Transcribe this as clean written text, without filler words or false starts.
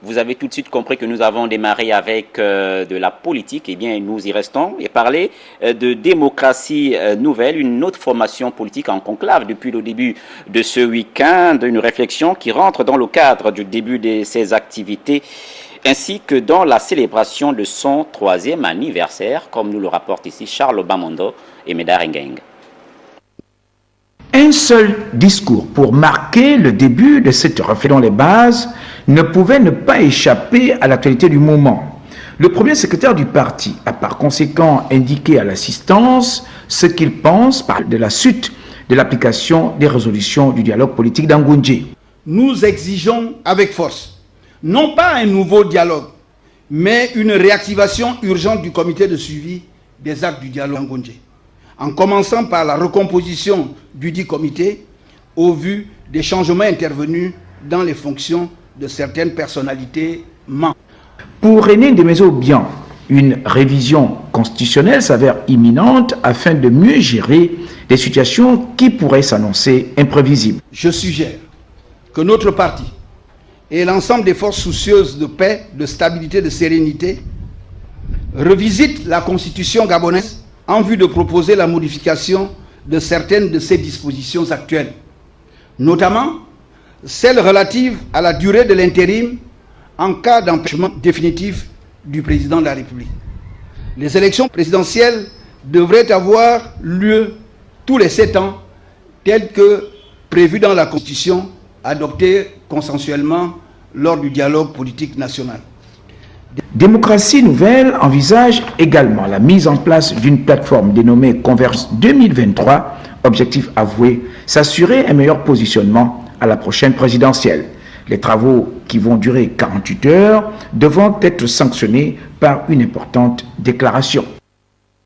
Vous avez tout de suite compris que nous avons démarré avec de la politique. Eh bien, nous y restons et parler de démocratie nouvelle, une autre formation politique en conclave depuis le début de ce week-end, une réflexion qui rentre dans le cadre du début de ses activités ainsi que dans la célébration de son 3e anniversaire, comme nous le rapporte ici Charles Bamondo et Médard Ngeng. Un seul discours pour marquer le début de cette réflexion les bases ne pouvait ne pas échapper à l'actualité du moment. Le premier secrétaire du parti a par conséquent indiqué à l'assistance ce qu'il pense de la suite de l'application des résolutions du dialogue politique d'Angoundji. Nous exigeons avec force, non pas un nouveau dialogue, mais une réactivation urgente du comité de suivi des actes du dialogue d'Angoundji, en commençant par la recomposition du dit comité au vu des changements intervenus dans les fonctions de certaines personnalités membres. Pour René Ndemezo-Bian, une révision constitutionnelle s'avère imminente afin de mieux gérer des situations qui pourraient s'annoncer imprévisibles. Je suggère que notre parti et l'ensemble des forces soucieuses de paix, de stabilité, de sérénité revisitent la constitution gabonaise en vue de proposer la modification de certaines de ses dispositions actuelles, notamment celles relatives à la durée de l'intérim en cas d'empêchement définitif du président de la République. Les élections présidentielles devraient avoir lieu tous les 7 ans, telles que prévues dans la Constitution adoptée consensuellement lors du dialogue politique national. Démocratie Nouvelle envisage également la mise en place d'une plateforme dénommée Convergence 2023, objectif avoué, s'assurer un meilleur positionnement à la prochaine présidentielle. Les travaux qui vont durer 48 heures devront être sanctionnés par une importante déclaration.